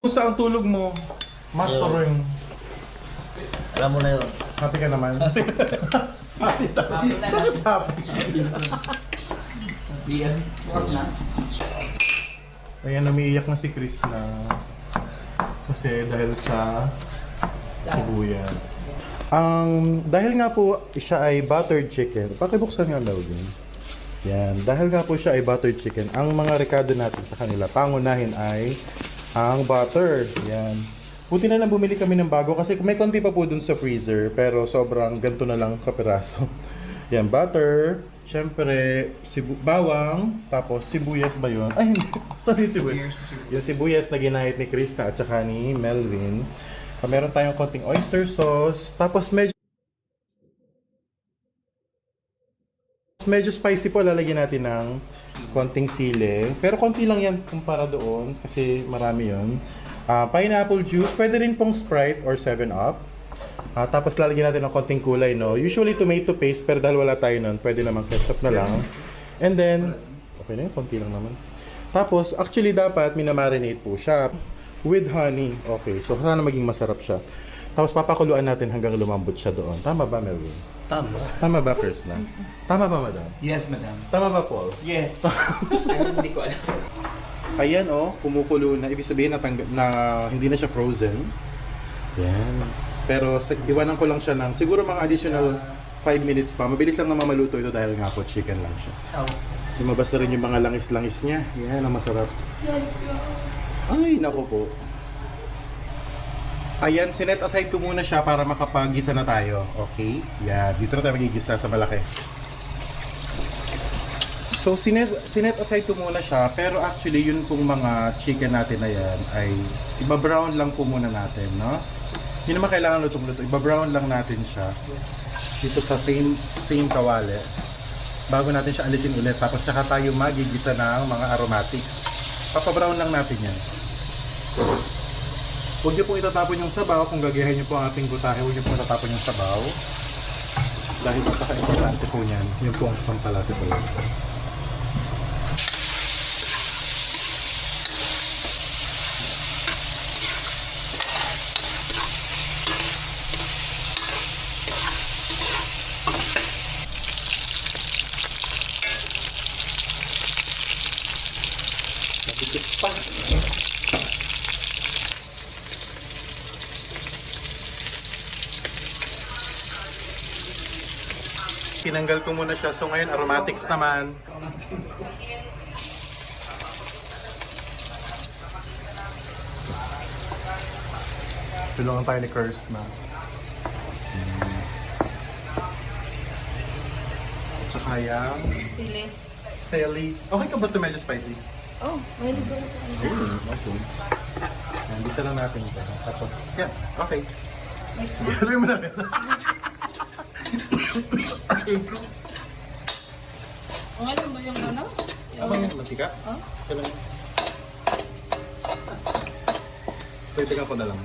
Kumusta ang tulog mo? Mastering. Alam mo na yun. Happy ka naman? Happy na. Bakit happy? Bukas na. Ayan, umiiyak na si Chris na kasi dahil sa sibuyas. Dahil nga po siya ay buttered chicken. Pakibuksan nga daw din. Yan. Dahil nga po siya ay buttered chicken, ang mga rekado natin sa kanila, pangunahin ay ang butter. Yan. Buti na lang bumili kami ng bago kasi may konti pa po dun sa freezer pero sobrang ganito na lang kapiraso. Yan, butter, syempre bawang, tapos sibuyas ba yun? Ay, hindi. Sorry, sibuyas. Yung sibuyas na ginahit ni Krista at saka ni Melvin. Meron tayong konting oyster sauce, tapos medyo spicy po, lalagyan natin ng konting sili. Pero konti lang yan kumpara doon kasi marami yun. Pineapple juice, pwede rin pong Sprite or 7-Up. Tapos lalagyan natin ng konting kulay, no? Usually tomato paste, pero dahil wala tayo nun, pwede namang ketchup na lang. And then, okay na yun, konti lang naman. Tapos, actually dapat minamarinate po siya with honey. Okay, so sana maging masarap siya. Tapos papakuluan natin hanggang lumambot siya doon. Tama ba, Melvin? Tama. Tama ba, Krishna? Tama ba, Madam? Yes, madam. Tama ba, Paul? Yes. Hindi ko alam. Ayan, oh, kumukulo na. Ibig sabihin na hindi na siya frozen. Yan. Pero iwanan ko lang siya ng siguro mga additional 5 minutes pa. Mabilis lang na mamaluto ito dahil nga po chicken lang siya. Lumabas na rin yung mga langis-langis niya. Yan, ang masarap. Ay, nako po. Ayan, sinet aside ko muna siya para makapag-gisa na tayo. Okay? Yeah, dito na tayo magigisa sa malaki. So, sinet aside ko muna siya, pero actually, yun pong mga chicken natin na yan ay iba-brown lang po muna natin, no? Hindi naman kailangan lutong-luto. Iba-brown lang natin siya dito sa same kawali bago natin siya alisin ulit. Tapos saka tayo magigisa ng mga aromatics. Papa-brown lang natin yan. Huwag niyo pong itatapon yung sabaw. Kung gagayahin niyo po ang ating butahe, huwag niyo pong itatapon yung sabaw. Dahil napaka-importante po niyan. Yun po ang pampalasa po yan. Nabigit pa. Tinanggal ko muna siya. So ngayon, aromatics naman. Tulungan tayo ni Kirst na. Tsaka yung Sili. Sally. Okay ka ba sa medyo spicy? Oh, may libre sa kanila. Okay. Yan, bisa lang natin ito. Tapos, yan. Okay. Next na. Gano'y mo na rin. Ang alam ba yung ano? Ano yung mantika? Oh? Kailan? Pwede ko na lang.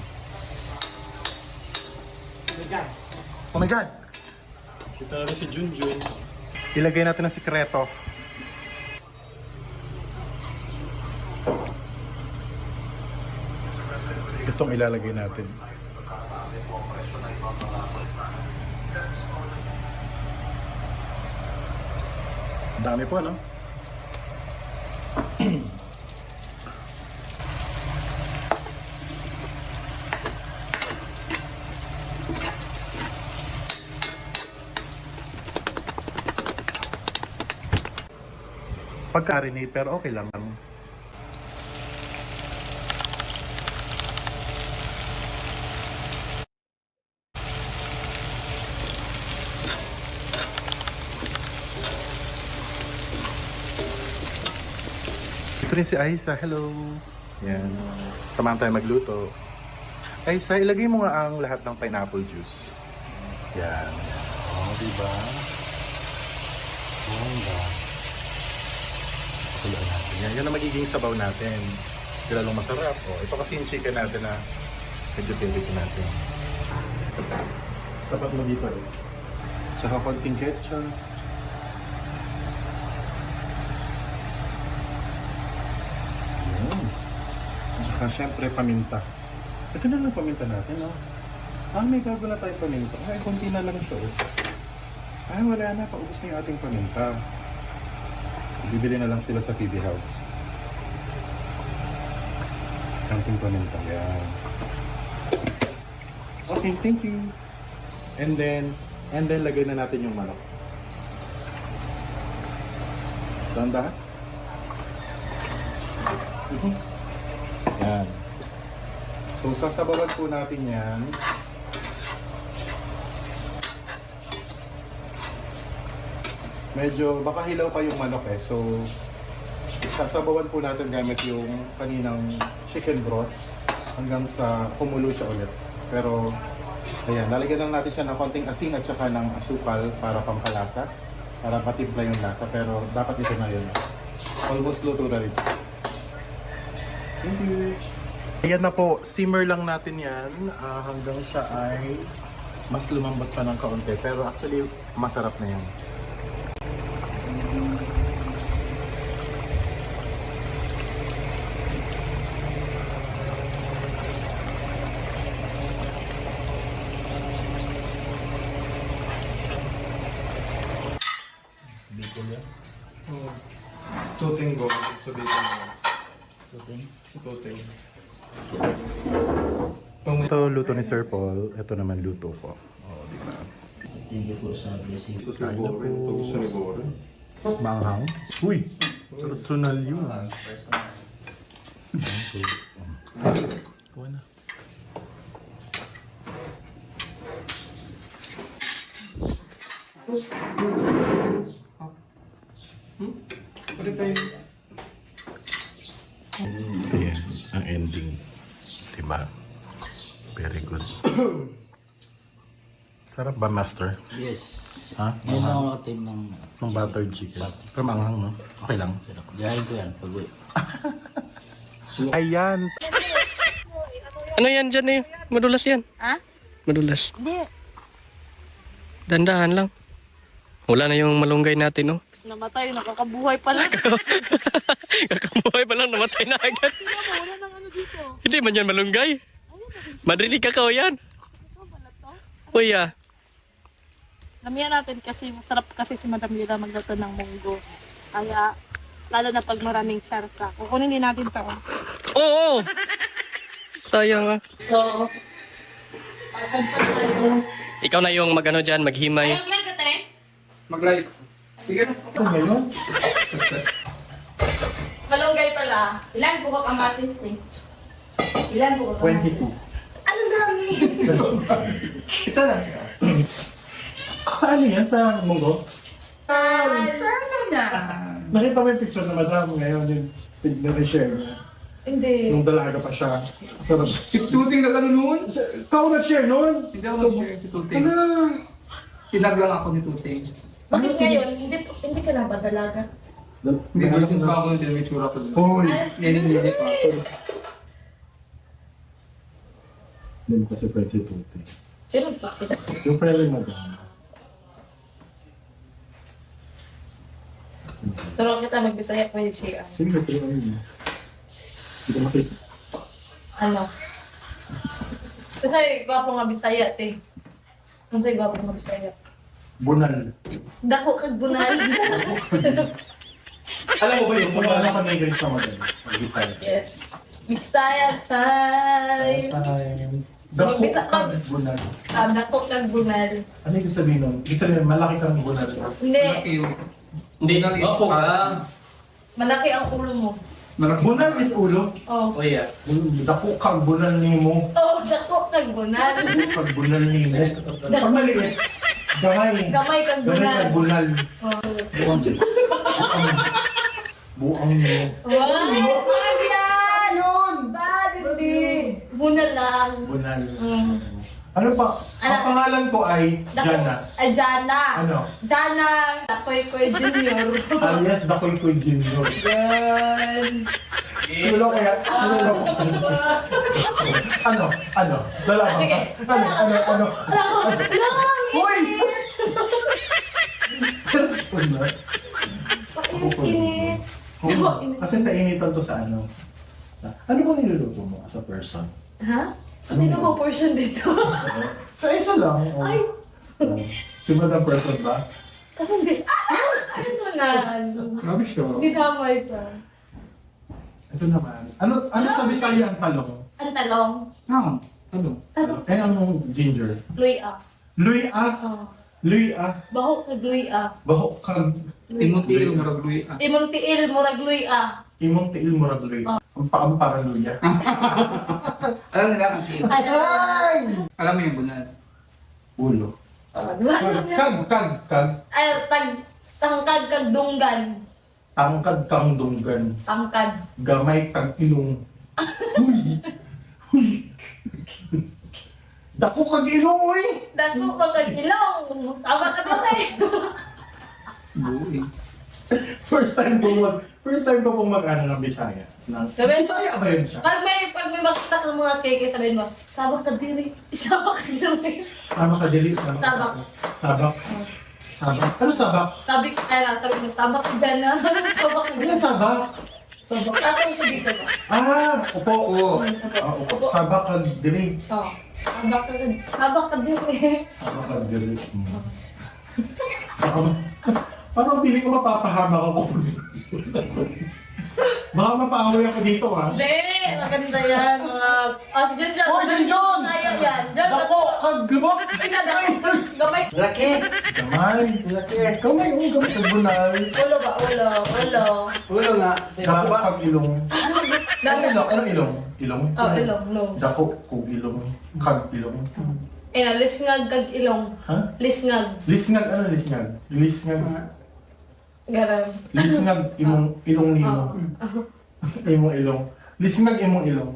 Oh my God! Kita na rin si Junjun. Ilagay natin ang sikreto. Itong ilalagay natin. Dami po, no? Pagka-marinate, pero okay lang. Ito rin si Aisa. Hello. Yan. Samahan tayo magluto. Aisa, ilagay mo nga ang lahat ng pineapple juice. Yan. Oh, diba? Bongga. Pakulaan natin. Yan. Yan ang magiging sabaw natin. Lalong masarap. Oh, ito kasi yung chicken natin na medyo favorite natin. Tapat mo dito eh. Tsaka konting ketchup. Siyempre, paminta. Ito na lang paminta natin, no? May gago na tayong paminta. Ay, konti na lang siya, wala na. Paubos na yung ating paminta. Bibili na lang sila sa PB House. Kanting paminta, yan. Okay, thank you. And then, lagay na natin yung manok. Tanda? Yan. So, sasabawan po natin yan. Medyo, baka hilaw pa yung manok So, sasabawan po natin gamit yung kaninang chicken broth hanggang sa kumulo siya ulit. Pero, ayan, lalagyan lang natin siya ng konting asin at saka ng asukal para pampalasa. Para patimpla yung lasa. Pero, dapat ito na yun. Almost luto na rin. Thank you. Ayan na po, simmer lang natin yan hanggang siya ay mas lumambot pa ng kaunti. Pero actually, masarap na yan. Bicol yan. Tuting go, sabihin mo. Tuting. Tuting. Ito luto ni Sir Paul, ito naman luto ko. Di ba? Thank you po sa blessing. Ito Sir Boren, ito Sir Boren. Manghang. Uy! Personal yun. Personal. Kuha na. Ayan, ang ending. Diba? Very good. Sarap ba, Master? Yes. Ha? Ngayon na ako nakatim ng... Ng buttered chicken. Pero maanghang, no? Okay lang. Sarap. Gayahin ko yan pag-uwi. Ayan. Ano yan dyan eh? Madulas yan. Ha? Madulas. Hindi. Dandahan lang. Wala na yung malunggay natin, no? Namatay, nakakabuhay pa lang. Kakabuhay pa lang, namatay na agad. Wala nang ano dito. Hindi man yan malunggay. Madrilig kakao yan. Ito pala to. Uy ah. Lamihan natin kasi masarap kasi si Madam Lira magluto ng munggo. Kaya, lalo na pag maraming sarsa. Kukunin din natin to. Oo! Sayang ah. So, pagkagpan tayo. Ikaw na yung magano dyan, maghimay. Ayun, vlog ka, te. Mag-live. Sige. Ngayon? Malunggay pala. Ilan po ka kamatis, te? Ilan po ka kamatis? 22. Ano dami? Isa lang. Saan yan? Sa Munggo? Person na. Nakita mo yung picture na madam ngayon yung nag-share niya. Hindi. Nung dalaga pa siya. Pero, Si Tuting na gano'n noon. ikaw nag-share noon? Hindi ako nag-share si Tuting. Tinag lang ako ni Tuting. Bakit ngayon? Hindi ka na ba dalaga? Hindi ko lang pa ako nung may tsura ko doon. Hoy! Nilinilit pa ako. Hindi mo kasi friend si Tuti. Sino pa? Yung friend ni madam. Turo kita magbisaya pwede siya. Sige, pero ayun. Hindi ko makita. Ano? Kasi gwapo nga bisaya, te. Ano sa'yo gwapo nga bisaya? Bunal. Dako kag bunal. Alam mo ba yung kung ano ka na guys na madam? Mag-bisaya. Yes. Bisaya time. Dako Magbisa- ka bunal. Dako kag bunal. Ano yung sabihin nun? Ibig sabihin, malaki kang bunal. Hindi. Malaki yun. Hindi. Bunal is Opo ka. Malaki ang ulo mo. Malaki. Bunal is ulo. Oh. Oh yeah. Dako kang bunal ni mo. Oh, dako kag bunal. Pag bunal ni mo. Pag maliit, gamay. Gamay kag Gamay bunal. kang bunal. Oh. Buang mo. Wow! Bakit yan? Bakit hindi? Bunal lang. Bunal. Mm. Ano pa? Ang pangalan ko ay Jana. Ay, Jana. Ano? Jana. Koy Junior. Alias Dakoy Koy Junior. Yan. Sulo kaya? Sulo ko. Ano? Ano? Dalawa ka? Ano? Hoy! Sunod. Init. Oo. Kasi tainitan to sa ano? Ano ba niluluto mo as a person? Ha? Sino bang person dito? Sa isa lang. Oh. Ay! Oh. Si Madam Person ba? Hindi. Ano na? Grabe siya. Dinamay ka. Ito naman. Ano sa Bisaya ang talong? Ang talong. Ano? Eh, anong ginger? Luya. Luya. Oh. Luya. Bahok kag luya. Bahok kag Imunti-ilo marag luya. Imong tiil murag luya. imong tiil murag luya. Ang paamparang luya. Alam nila ang tilo. Ano? Ay! Alam mo yung bunal. Ulo. Oh, di ba? Kag. Ay, tangkad kag dunggan. Tangkad kang dunggan. Tangkad. Gamay kang ilong. Huy! Huy! Dako kag ilong, uy! Dako pa kag ilong. Sama ka na eh. Buhay. First time ko pong mag-ano ng Bisaya. Bisaya ba yun siya? Pag may makita ka ng mga keke, sabihin mo, sabak ka diri. Sabak ka diri. Sama ka dili. Sabak. Sabak. Sabak. Ano sabak? Sabi mo, sabak ka dyan na. Sabak ka Ano dyan. sabak? Sabak. Tatang siya dito ba? Upo. Oo. Upo. Sabak ka dili. Oo. Sabak ka diri. Sabak ka dili. Parang pili ko mapapahamak ako. Baka mapaaway ako dito, ha? Hindi! Maganda yan. Mga... Diyan. Oh, John! Saya yan. Diyan. Dako! Kaglubok! Gamay. Laki! Gamay! Gamay! Gamay! Kagbunal! Ulo ba? Ulo. Ulo nga. Dako kag ilong. Dami. Anong ilong? Ilong? Oh, ilong. Nose. Dako kung ilong. Kag ilong. Lisngag kag ilong. Ha? Lisngag. Lisngag? Ano lisngag? Lisngag. Garam. Lisngag imong ilong nimo. Imong ilong. Lisngag imong ilong.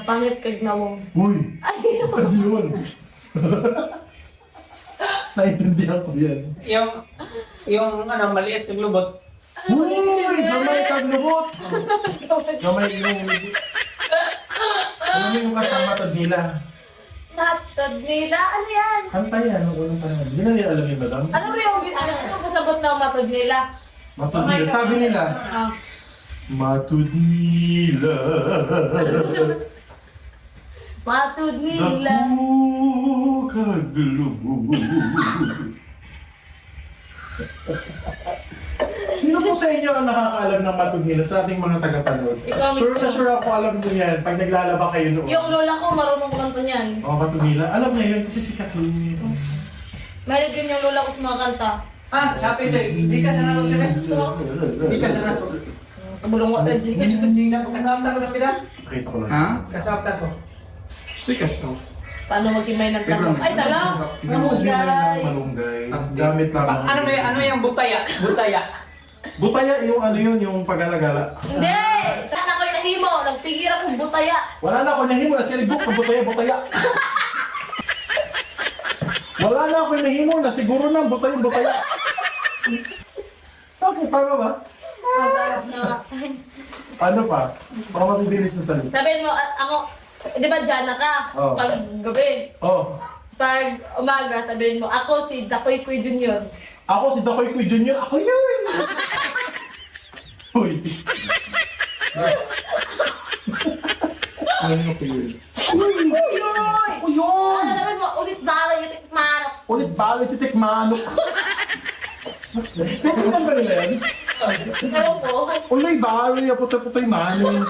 Pangit kag nawong. Uy! Ay! Ano yun? Naintindihan ko yan. Yung ano, maliit yung lubot. Uy! Gamay kag lubot! Gamay ilong lubot. Ano mo yung katamatad nila? Natod nila. Ano yan? Kanta yan, ang unang panahon. Hindi na nila alam yung madam. Ano ba yung kasabot na matod nila? Matud nila. Sabi nila, Ah. Matud nila. Matod nila. Dako kag lubot. Sino po sa inyo ang nakakaalam ng matud nila sa ating mga tagapanood? Ikaw, Sure na sure ako alam nyo yan pag naglalaba kayo noon. Yung lola ko marunong kumanta niyan. Matud nila. Alam niya yun kasi sikat yun. Mahilig din yung lola ko sa mga kanta. Sabi ito. Hindi ka sa nalog siya. Hindi ka sa nalog. Kabulong mo tayo, Jigas. Hindi na. Kasapta ko na pila. Pakita ko lang. Ha? Kasapta ko. Sikas to. Paano magkimay ng tanong? Ay, tala! Malunggay! Malunggay. Gamit lang. Ano yung butaya? Butaya yung ano yun, yung pag-alagala. Hindi! Saan ako yung nahimo? Nagsigir akong butaya. Wala na ako nahimo na silibok ng butaya. Wala na ako nahimo na siguro na butaya. Okay, tama ba? Magharap na. Ano pa? Baka matibilis na salita. Sabihin mo, ako, di ba Jana ka? Oo. Pag gabi. Oh, Pag umaga, sabihin mo, ako si Dakoy Kuy Junior. ako si Dakoy Kuy Junior. Ako yun! Uy. Ano nga po yun? Uy! Ako yun! Ano naman mo, ulit balay yung tikmanok. Ulit balik titik manok. Tingnan ba nila yan? Ewan ko. Uloy balik yung putoy manok.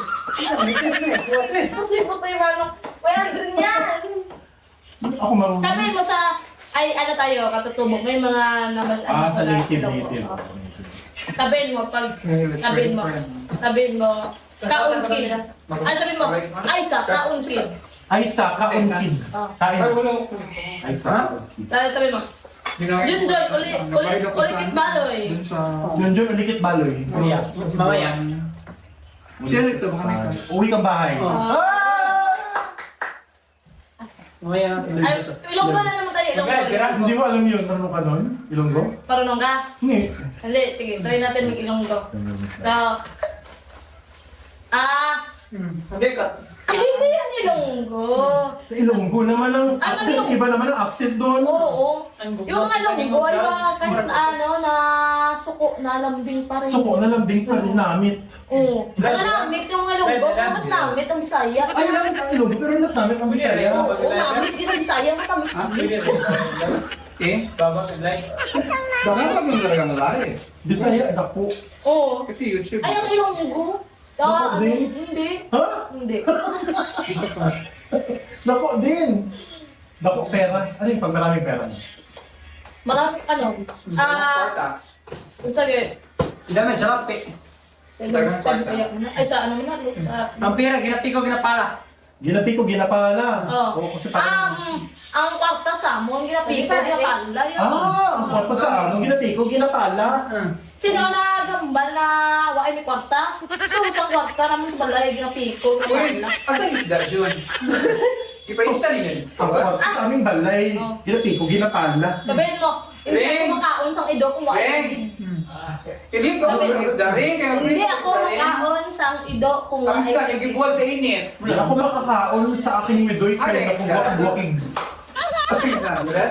Puti-puti manok. Wala din yan. Ako marunong. Sabihin mo sa, ay ano tayo, katutubok, may mga naman, Sa mga native. ilong. Sabihin mo, sabihin mo, kaungkin. Ano sabihin mo, ay sa kaungkin. Ay, sa kaungkin. Kain. Ay, wala. Ay, sa kaungkin. Sabihin mo, Junjoy, ulikit baloy. Dun sa... Yun, ulikit baloy. Mamaya. Siya nito, baka may Uwi kang bahay. Mamaya. Ay, Ilonggo na naman tayo, Ilonggo. Hindi ko alam yun. Marunong ka nun? Ilonggo? Parunong ka? Hindi. Hindi, sige, try natin mag Ilonggo. So, Hindi ka. Ay, hindi yan Ilonggo. Sa Ilonggo naman ang Ano accent. yung- Iba naman ang accent doon. Oo. Yung Ilonggo ay mga kahit ano na suko na lambing pa rin. Suko na lambing pa rin namit. Oo. Ang namit yung Ilonggo, pero mas namit ang Bisaya. Ay, namit ang Ilonggo, pero mas namit ang Bisaya. Oo, namit din ang Bisaya, matamis-tamis. Okay, baba ka like. Baka lang yung talagang lalaki. Bisaya, dako. Oo. Kasi YouTube. Ay, ang Ilonggo. Dako din? Hindi. Ha? Hindi. Dako din. Dako pera. Ano yung pag maraming pera? Marami, ano? Sabi, Dami, jalape. sabi kaya, ay sa ano mo na, sa... Ang pera, ginapi ko, ginapala. Ginapi ko, ginapala. Oo. Oo, kasi parang... Ang kwarta sa mo, ang ginapito, ginapala yun. ang kwarta sa amo, ginapi ko, ginapala. Sino na gambal na waay may kwarta? So, sa kwarta naman sa balay, ginapiko, Uy, ginapala. asan isda yun? Ipa-insta yun. Ang kwarta sa aming balay, Oo. ginapi ko, ginapala. Sabihin mo, hindi Ring. ako makaon sa ido kung waay Ring. kagid. Hindi ko gusto ng isda rin. Kaya Hindi ako makaon sa ido kung Ang waay isda, kagid. nagibuhat sa init. Hindi ako makakaon sa aking midoy Ano kaya yung ako isda? wakig-wakig. Asan isda? Wala?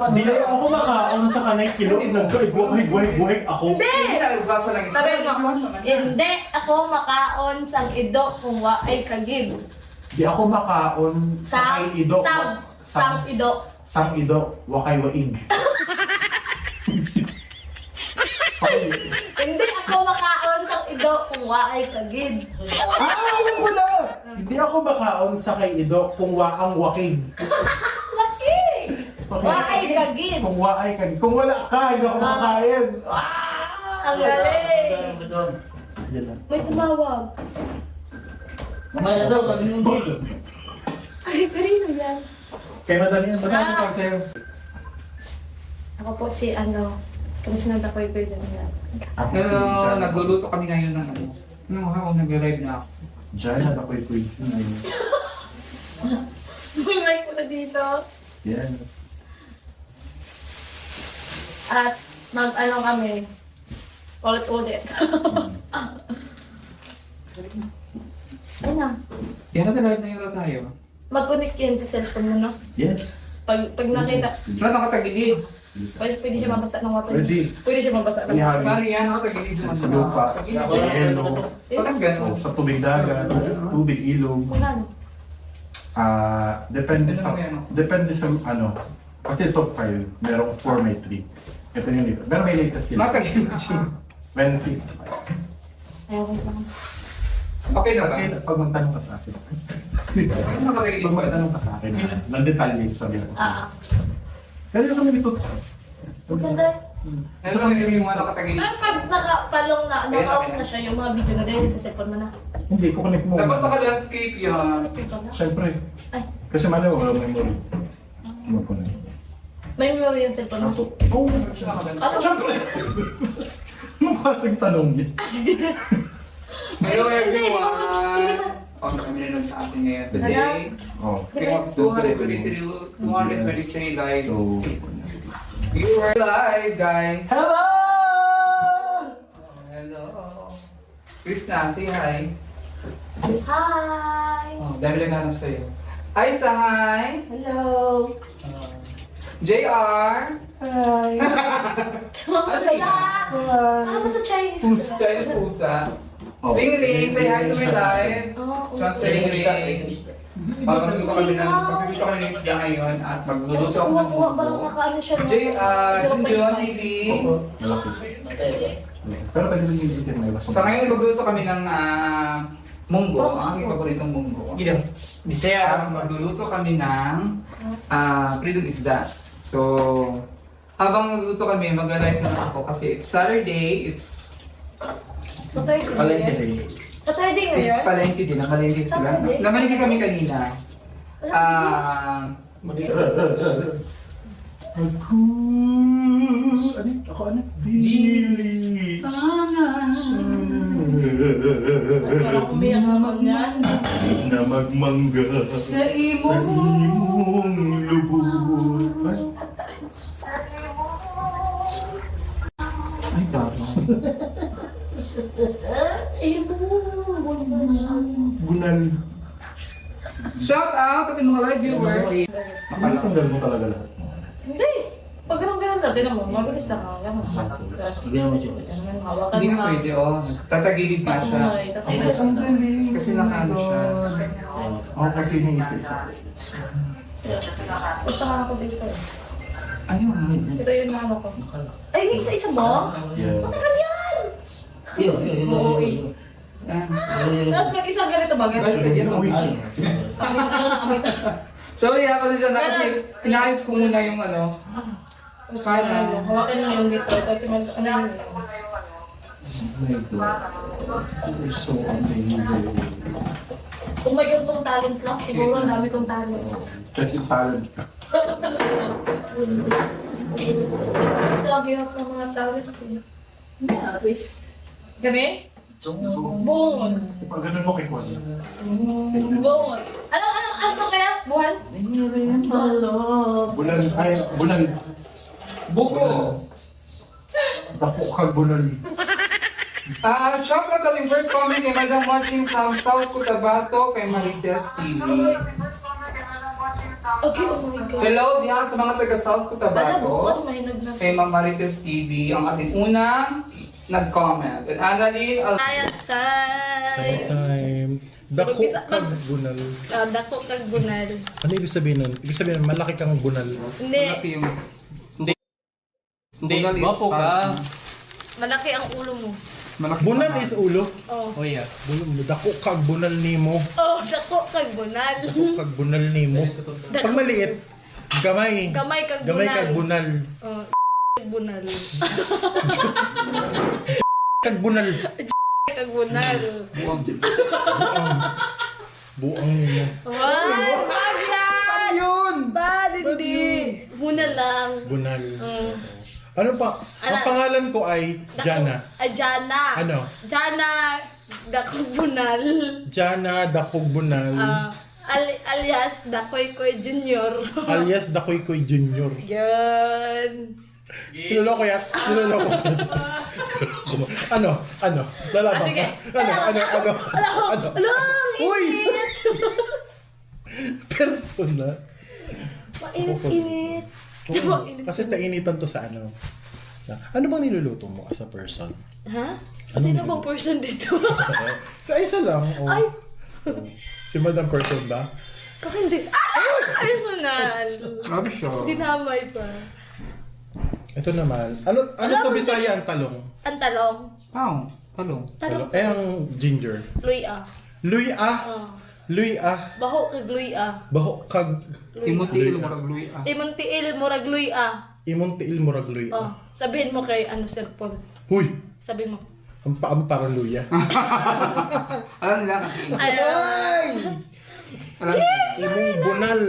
Hindi ako makakaon sa kanay kilo, nagbuhay-buhay ako. Hindi! Hindi na, basa lang isda. Sabihin mo, hindi ako makaon sa ido kung waay kagid. Di ako makaon sa kay ido. Sang ido. Sang ido, wakay waig. Hindi ako makaon sa ido kung waay kagid. Alam ko na! Hindi ako makaon sa kay ido kung waang wakig. Laki! Waay kagid. Kung waay kag. Kung wala ka, hindi ako makain. Ang galing. Yan lang. May tumawag. Mamaya daw, sabi nung dito. Ay, kanino yan? Kaya madami yan. Madami tawag sa'yo. Ako po si ano, kamis na takoy ko yun yan. Ako Pero Jan. nagluluto kami ngayon ng ano. Nung ako nag-live na ako. Jan, natakoy-koy. May mic ko na dito. Yan. At mag-ano kami, ulit-ulit. Ay na, Yan na live na yun tayo. mag-connect yan sa cellphone mo, no? Yes. Pag nakita, Wala nakatagilid. pwede siya mabasa ng water. Pwede. Pwede siya mabasa ng water. Ihagis. Bali yan, nakatagilid naman Sa lupa. Sa yelo. Parang gano'n. Sa tubig dagat. Tubig ilog. Kailan? Depende sa ano. Kasi top 5, merong 4 may 3. Ito yung dito. Pero may latest sila. Nakatagilid siya. 20. Ayaw ko lang. Okay na ba? Okay, pag magtanong ka sa akin. Nakatagilid Pag ba? magtanong ka sa akin, ng detalye sabihin ko. Pero yung kami nito. Maganda. Ano lang yung mga nakatagilid? Pero pag nakapalong na, naka-off na siya, yung mga video na rin sa cellphone mo na. Hindi ko connect mo. Dapat naka-landscape yan. Siyempre. Ay, Kasi mali wala memory. Ano ko na. may memory yung cellphone mo. Oh, Ano? siyempre. Anong klaseng tanong yun? Hello Hindi, everyone! Okay, kami nanonood sa atin ngayon today. Oh. We have 223 live. So, You are live, guys! hello! Hello! Krishna, say hi. Hi! Oh, dami lang hanap sa'yo. Hi, sa hi! Hello! JR! Hi! Kaya! Ano ba sa Chinese? Pusa, China pusa. Oh. Ring ring, say hi to my live. Oo. Just ring ring. Pagpagluto kami ng isda ngayon at magluluto ako ng Kuha, parang munggo. nakaano siya. no? Sinjon, Hailey. Opo, malaki. Pero pwede rin yung chicken may Sa ngayon, magluluto kami ng munggo, ang aking paboritong munggo. Gila. Bisaya. Magluluto kami ng pritong isda. So, habang magluluto kami, mag-live na ako kasi it's Saturday, it's Sa Thursday Palengke ngayon? day. Sa Thursday it's ngayon? palengke din, nakalengke sila. Palengke? Nakalengke kami kanina. Ako, ako ano? Dili. Parang umiyak naman yan. Na magmangga Sa sa imong lubot. Ay, tama. Eh, Gunay Shout out sa ating mga live viewers. Tanggal mo talaga lahat. Hindi. Pag ganun-ganun na, tinan mo, mabilis lang ako. Ganun. Tapos, Sige naman siya. hawakan Hindi mo na nga. pwede, oh. Tatagilid na siya. Okay, tapos Kasi nakaano siya. Ako kasi yung isa-isa. Gusto nga ako dito. Ayun. Ito yung ano ko. Ay, hindi isa-isa mo? Yeah. Matagal yan! Oo, Tapos mag-isang ganito ba? Ganito. So yeah, kasi siya na kasi inayos ko muna yung ano. Para Hawakan lang yung dito. Tapos ano yun? Kung may ganitong talent lang, siguro ang dami kong talent. Kasi talent. Kasi ang hirap ng mga talent. Hindi, Aris. Kami? Bungon. Pag ganun mo kay Kwan. Bungon. Ano ba kaya? Buwan? Hello. Bulan, ay, bulan. buko. Dako kag bulan. Shout out sa ating first comment kay Madam watching from South Cotabato kay Marites TV. Okay, oh my God. Hello diha sa mga taga South Alam mo, Cotabato. bukas mahinog na. Kay Ma'am Marites TV ang ating unang nag-comment. And Annalyn, Ayan, time. Time. So, Dako magbisa- kag bunal. Dako kag bunal. Ano ibig sabihin nun? Ibig sabihin nun, malaki kang bunal. Hindi, malaki yung Hindi, bunal is bapo ka. malaki ang ulo mo. Malaki Bunal pa. is ulo. Oh. Oh yeah. Dako kag bunal nimo. Oh, dako kag bunal. Dako kag bunal nimo. Pag maliit, gamay. Gamay kag Gamay bunal. kag bunal. Oh, kag bunal. Kag bunal. Kag bunal. Buwang. Buang nimo. Wow! Bad yan! Yun! Bad, hindi. Bunal lang. Bunal. Mm. Ano pa? Ang Ano? pangalan ko ay Dako- Jana. Ah, Jana. Ano? Jana. Dako bunal. Jana Dakog Bunal. Alias Dakoy Koy Junior. Alias Dakoy Koy Junior. Yan. Niloloko yan. Niloloko. Ano? Ano? Lalaban Sige. ka? Ano? Ano? Uy! Init. Persona. Mainit-init. Oo. Kasi tainitan to sa ano. Ano bang niluluto mo as a person? Ha? Sino bang person dito? Sa isa lang. Oh. Ay! Oh. Si Madam Person ba? Baka hindi. Personal. Grabe siya. Dinamay pa. Ito naman. Ano Alam sa mo, Bisaya ang talong? Ang talong. Talong. Talong. Ang ginger. Luy ah. Luy ah. Oh. Luy ah. Baho kag luy ah. Baho kag Luy Imuti Luy, ilong marag luy ah. Imuntiil murag luy ah. imong tiil murag luy Oh, ah. sabihin mo kay ano Sir Paul. Huy! Sabihin mo. Ang paam parang luya. Alam nila kung Ay, alam nila. Imong bunal.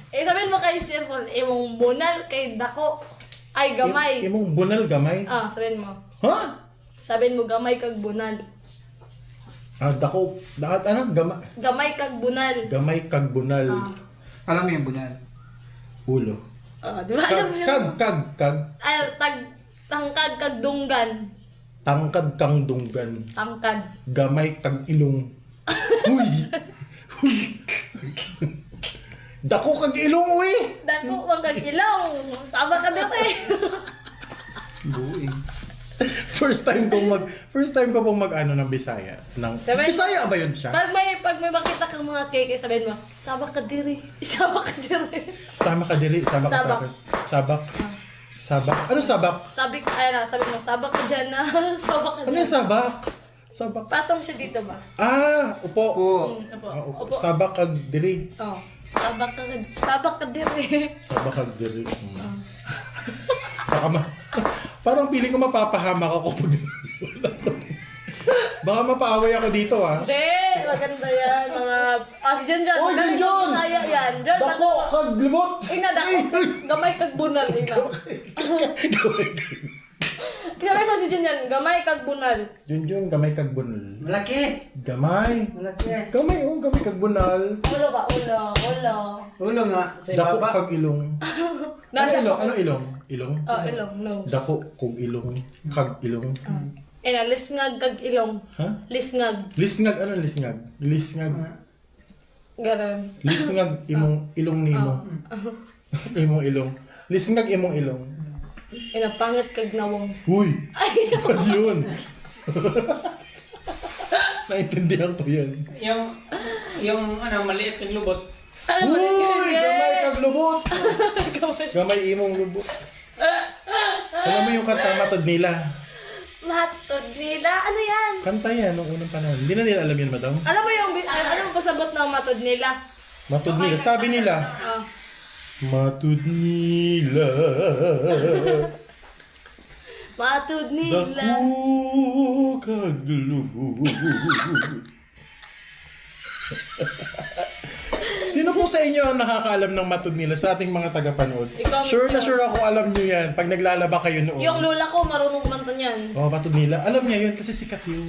sabihin mo kay Sir Paul, imong bunal kay dako ay gamay. Imong bunal gamay. Ah, sabihin mo. Ha? Sabihin mo gamay kag bunal. Dako. Ano? Gamay kag bunal. Gamay kag bunal. Ah. Alam mo yung bunyan. Ulo. Ah, di ba alam mo yun? Kag. Ay, tangkad kag dunggan. Tangkad kang dunggan. Tangkad. Gamay kag ilong. Huy! Huy! Dako kag ilong, uy! Dako mang kag ilong. Sama ka dito eh. Buing. First time ko pong mag-ano ng Bisaya. Sabi- Bisaya ba yun siya? Pag may makita kang mga cake, sabihin mo, sabak ka diri. Sabak ka diri. Sama ka diri, sama ka sa Sabak. akin. Sabak. Sabak. Ano sabak? Sabi mo, sabak ka dyan na. Sabak ka Ano dyan. yung sabak? Sabak. Patong siya dito ba? Upo. Oo. Opo. Upo. Opo. Sabak kag diri. Oh. Sabak ka diri. Sabak kag diri. Baka parang pili ko mapapahamak ako pag baka mapaaway ako dito Hindi, maganda yan. Mga, si John. Oy, Galing John! sa Bisaya yan. John, Dako kag lumot. Ina, dako. Gamay kag bunal, ina. Sabi mo si John yan, gamay kag bunal. Junjun, gamay kag bunal. Malaki. Gamay. Malaki. Gamay, gamay kag bunal. Ulo ba? Ulo. Ulo nga. Sa Dako ibaba. kag ilong. Ano ilong? Ano ilong? Ilong? Oh, ilong, nose. Dako kog ilong. Kag ilong. Ina, lisngag kag ilong. Ha? Lisngag. Lisngag, ano lisngag? Lisngag. Ganun. Lisngag imong ilong nimo. Imong ilong. Lisngag imong ilong. Inapangit kag nawong. Huy! Ano yun? Naintindihan ko yun. Yung ano, maliit ng lubot. Ano ba Huy! Gamay kag lubot! Gamay imong lubot. Alam mo yung kanta Matod Nila? Matod nila? Ano yan? Kanta yan nung unang panahon. Hindi na nila alam yan, madam. Alam mo yung, ano yung pasabot ng matod nila? Matod Nila. Sabi nila, Ah. Matod Nila. Matod nila. Dako kag lubot. Sino po sa inyo ang nakakaalam ng Matod Nila sa ating mga tagapanood? Ikaw, Sure na ikaw. sure ako alam nyo yan pag naglalaba kayo noon. Yung lola ko marunong kumanta niyan. Oh, Matod Nila. Alam niya yun kasi sikat yun.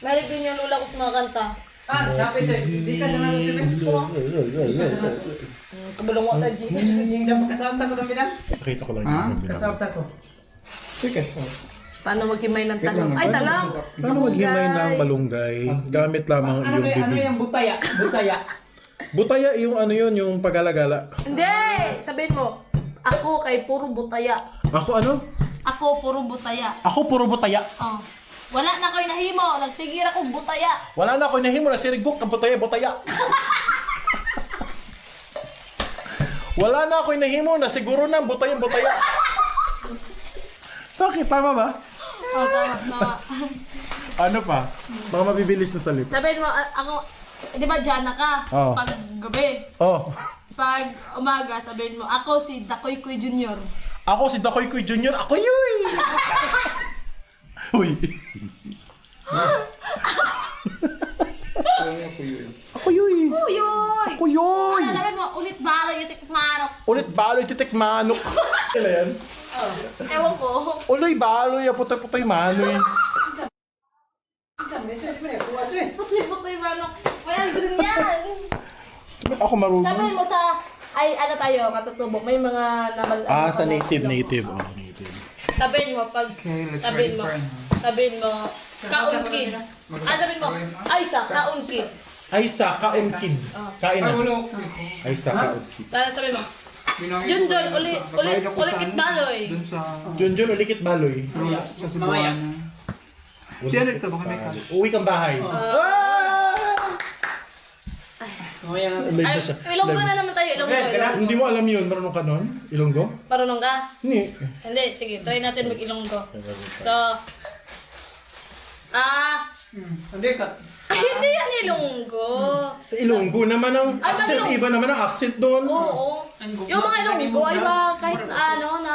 Mahilig din yung lola ko sa mga kanta. Ah, sabi ito. Di ka na natin. Kabulong mo tayo, G. Kasama ko ng bilang. Pakita ko lang Ha? yung bilang. Kasama ko. Sige. Paano maghimay ng Wait talong? lang, Ay, ano? talang! Paano maghimay ng balunggay? Gamit lamang ang iyong bibig. butaya? Butaya. Butaya yung ano yun, yung pag-alagala. Hindi! Sabihin mo, ako kay puro butaya. Ako ano? Ako puro butaya. Ako puro butaya. Oh. Wala na ko'y nahimo. Nagsigir ako butaya. Wala na ako nahimo na sirigok ang butaya. Wala na ako nahimo na siguro na butaya. Bakit? Tama ba? Oh, tama, tama. Ano pa? Mga mabibilis na salita. Sabihin mo, ako, di ba Jana ka? Oo. Pag gabi. Oh. Pag umaga, sabihin mo, ako si Dakoy Kuy Junior. Ako si Dakoy Kuy Junior. Ako yun! Uy. Ako yun. Uyoy! Ako yun. Ano, sabihin mo, ulit balo yung tikmanok. Ulit baloy titik manok. Kailan yan? Ewan ko. Uloy baloy, putoy manoy. Putoy manok. May andun yan. Ako marunong. Sabihin mo sa, ay ano tayo, katutubo. May mga namal... Sa native. Oh, native. Sabihin mo, pag... Okay, let's Sabihin ready mo, for ano. sabihin mo, kaungkid. Sabihin mo, ay sa, kaungkid. Ay sa kaungkid. Kain na. Ulo. Ay sa kaungkid. Sabihin mo, Junjun, ulit baloy. Dun sa... Junjun, ulikit baloy. Sa Cebuana. Si ano ito? Baka may ka. Uwi kang bahay. Mamaya nga. Live Ay, na siya. Ilonggo Live. na naman tayo, Ilonggo. Ilonggo. Hindi mo alam yun. Marunong ka nun? Ilonggo? Marunong ka? Hindi. Hindi, sige, try natin mag-Ilonggo. So, Hindi ka. hindi yan Ilonggo. Sa Ilonggo naman ang Ay, accent. Ilonggo. Iba naman ang accent doon. Oo. Yung mga Ilonggo ay ba kahit ano, na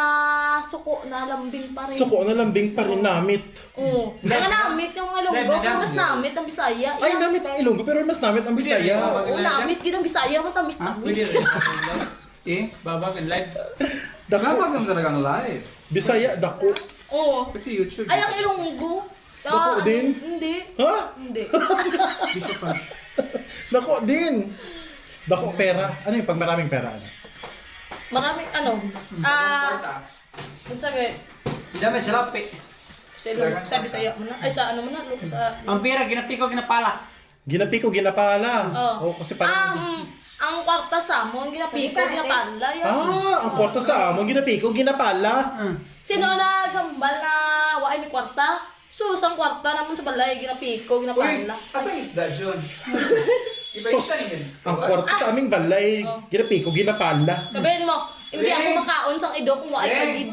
suko na lambing pa rin. Suko na lambing pa rin namit. Oo. Mga namit yung mga Ilonggo, kung mas namit ang Bisaya. Ay, namit ang Ilonggo pero mas namit ang Bisaya. Oo, namit gid ang Bisaya, matamis-tamis. Eh? Babag and live. Dako. Kapag ang talagang live. Bisaya, dako. Oo. Kasi YouTube. Ay, ang Ilonggo. Dako din? Hindi. Ha? Hindi. Dako din. Dako pera. Ano yung pag maraming pera? Ano? Maraming ano. Kung sabi, Dapat sarapi. sa Bisaya mo na. Ay, sa ano mo na. Sa... Ang pira, ginapiko, ginapala. Ginapi ko, ginapala. Oo. Kasi parang... Ang kwarta sa mo, ang ginapiko, ginapala yan. ang kwarta sa amon, ginapi ko, ginapala. Sino naghambal na waay may kwarta? Sus, ang kwarta naman sa balay, ginapiko, Uy, ginapala. asang isda, John? Sos, ang kwarta sa aming balay, ginapi ko, ginapala. Sabihin mo, hindi ako makaon sa ido kung waay kagid.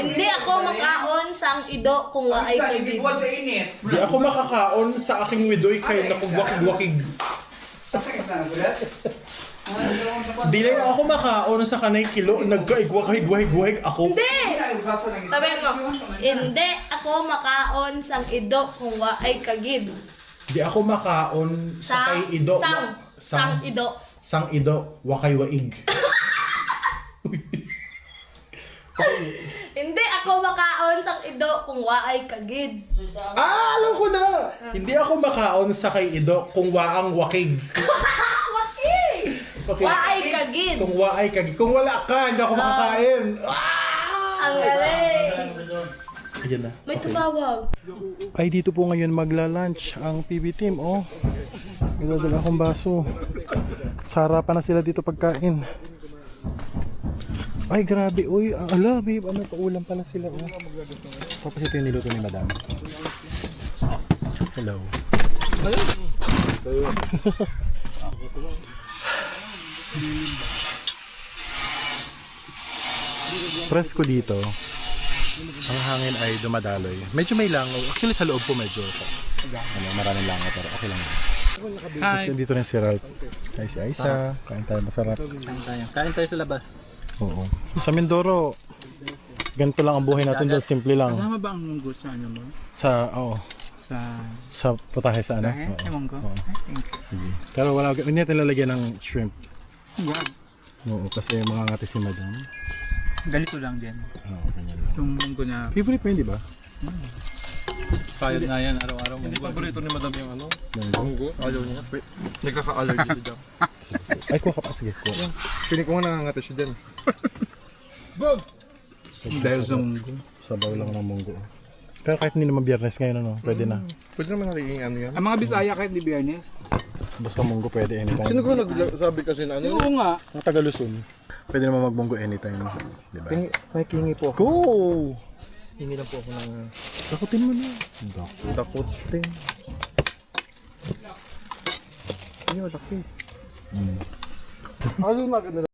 Hindi ako makaon sa ido kung waay kagid. Buwan sa init. Di ako makakaon sa aking widoy kay nakugwakig-wakig. Asang isda na sulat? Di lang ako makaon sa kanay kilo, nagkaigwakig-wahig ako. Hindi! Sabihin mo, hindi ako makaon sa ido kung waay kagid. Di ako makaon sa kay ido. Sang ido. Sang ido, wakay waig. Hindi ako makaon sa ido kung waay kagid. Alam ko na! Hindi ako makaon sa kay ido kung waang wakig. Wakig! Okay. Waay kagid. Kung waay kagig. Kung wala ka, hindi ako makakain. Ang galing. Ayan na. May tumawag. Ay, dito po ngayon magla-lunch ang PB team, oh. May dadala akong baso. Sa harapan na sila dito pagkain. Ay, grabe. Uy, ala, may ano, paulam pala sila. Oh. Tapos ito yung niluto ni Madam. Hello. Presko dito. Ang hangin ay dumadaloy. Medyo may langaw. Actually sa loob po medyo maraming langaw pero okay lang. Hi. Tapos dito rin si Ralph. Hi si Aisa. Kain tayo masarap. Kain tayo sa labas. Oo. Sa Mindoro, ganito lang ang buhay natin doon. Simple lang. Kasama ba ang munggo sa ano mo? Sa putahe sa ano? Dahil? Ay, munggo? Oo. Ay, thank you. Sige. Pero wala, hindi natin lalagyan ng shrimp. Wow. Oo, kasi mga ngati si Madam. Ganito lang din. Oo, ganyan lang. Yung munggo na... Favorite mo yun, di ba? Payod nga yan, araw-araw mo. Hindi paborito ni Madam yung ano? Munggo. Ayaw niya. Nagkaka-allergy siya dyan. Ay, kuha ka pa. Sige, kuha. Piling ko nga nangangati siya dyan. Dahil sa munggo. Sabaw lang ng munggo. Pero kahit hindi naman biyernes ngayon, ano, pwede na. Pwede naman nagiging ano yan. Ang mga Bisaya kahit di Biyernes. Basta munggo pwede anytime. Sino ko nagsabi kasi na ano? Oo nga. Ang taga Luzon. Pwede naman magmunggo anytime. Di ba? May kingi po ako. Go! Hingi lang po ako ng Dakutin mo na. dakutin. Ano yung laki? Ano yung maganda